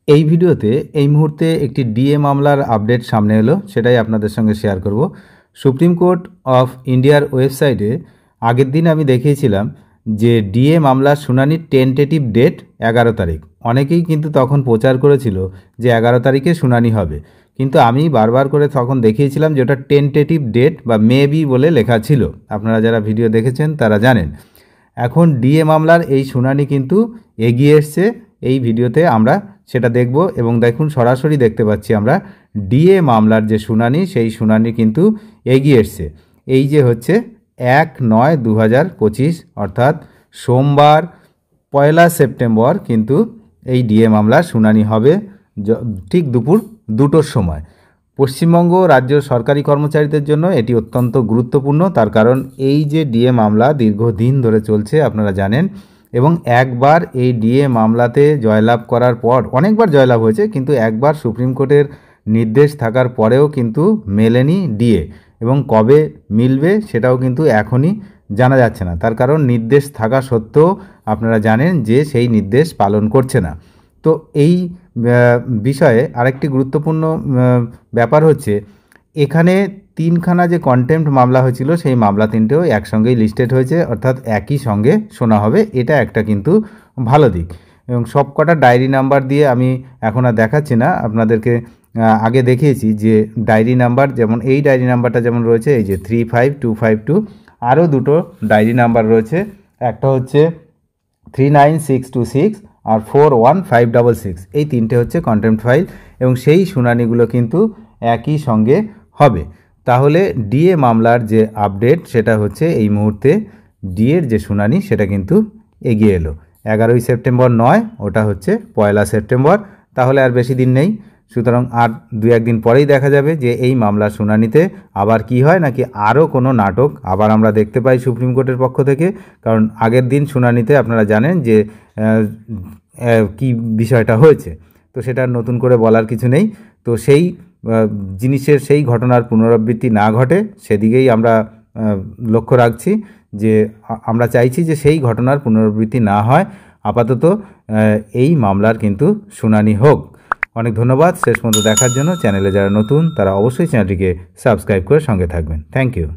এই ভিডিওতে এই মুহূর্তে একটি ডিএ মামলার আপডেট সামনে এলো, সেটাই আপনাদের সঙ্গে শেয়ার করব। সুপ্রিম কোর্ট অফ ইন্ডিয়ার ওয়েবসাইটে আগের দিন আমি দেখিয়েছিলাম যে ডিএ মামলার শুনানির টেন্টেটিভ ডেট 11 তারিখ। অনেকেই কিন্তু তখন প্রচার করেছিল যে 11 তারিখে শুনানি হবে, কিন্তু আমি বারবার করে তখন দেখিয়েছিলাম যে ওটা টেন্টেটিভ ডেট বা মেবি বলে লেখা ছিল। আপনারা যারা ভিডিও দেখেছেন তারা জানেন। এখন ডিএ মামলার এই শুনানি কিন্তু এগিয়ে এসছে। এই ভিডিওতে আমরা সেটা দেখব এবং দেখুন সরাসরি দেখতে পাচ্ছি আমরা ডিএ মামলার যে শুনানি, সেই শুনানি কিন্তু এগিয়ে এসছে। এই যে হচ্ছে 1/9/2025 অর্থাৎ সোমবার 1 সেপ্টেম্বর কিন্তু এই ডিএ মামলার শুনানি হবে ঠিক দুপুর 2টোর সময়। পশ্চিমবঙ্গ রাজ্য সরকারি কর্মচারীদের জন্য এটি অত্যন্ত গুরুত্বপূর্ণ, তার কারণ এই যে ডিএ মামলা দীর্ঘদিন ধরে চলছে আপনারা জানেন, এবং একবার এই ডিএ মামলাতে জয়লাভ করার পর, অনেকবার জয়লাভ হয়েছে কিন্তু একবার সুপ্রিম কোর্টের নির্দেশ থাকার পরেও কিন্তু মেলেনি ডিএ, এবং কবে মিলবে সেটাও কিন্তু এখনই জানা যাচ্ছে না। তার কারণ নির্দেশ থাকা সত্ত্বেও আপনারা জানেন যে সেই নির্দেশ পালন করছে না। তো এই বিষয়ে আরেকটি গুরুত্বপূর্ণ ব্যাপার হচ্ছে, এখানে 3খানা যে কন্টেম্প্ট মামলা হয়েছিল সেই মামলা 3টেও একসঙ্গেই লিস্টেড হয়েছে, অর্থাৎ একই সঙ্গে শোনা হবে। এটা একটা কিন্তু ভালো দিক। এবং সবকটা ডায়েরি নাম্বার দিয়ে আমি এখন আর দেখাচ্ছি না, আপনাদেরকে আগে দেখিয়েছি যে ডায়েরি নাম্বার, যেমন এই ডায়েরি নাম্বারটা যেমন রয়েছে এই যে 35252, আরও দুটো ডায়েরি নাম্বার রয়েছে, একটা হচ্ছে 39626 আর 41566। এই 3টে হচ্ছে কন্টেম্প্ট ফাইল এবং সেই শুনানিগুলো কিন্তু একই সঙ্গে হবে। তাহলে ডিএ মামলার যে আপডেট সেটা হচ্ছে এই মুহূর্তে ডিএর যে শুনানি সেটা কিন্তু এগিয়ে এলো। 11ই সেপ্টেম্বর নয়, ওটা হচ্ছে 1 সেপ্টেম্বর। তাহলে আর বেশি দিন নেই, সুতরাং আর 2-1 দিন পরেই দেখা যাবে যে এই মামলার শুনানিতে আবার কি হয়, নাকি আরও কোনো নাটক আবার আমরা দেখতে পাই সুপ্রিম কোর্টের পক্ষ থেকে। কারণ আগের দিন শুনানিতে আপনারা জানেন যে কি বিষয়টা হয়েছে, তো সেটা নতুন করে বলার কিছু নেই। তো সেই জিনিসের, সেই ঘটনার পুনরাবৃত্তি না ঘটে সেদিকেই আমরা লক্ষ্য রাখছি, যে আমরা চাইছি যে সেই ঘটনার পুনরাবৃত্তি না হয়। আপাতত এই মামলার কিন্তু শুনানি হোক। অনেক ধন্যবাদ শেষ পর্যন্ত দেখার জন্য। চ্যানেলে যারা নতুন তারা অবশ্যই চ্যানেলটিকে সাবস্ক্রাইব করে সঙ্গে থাকবেন। Thank you.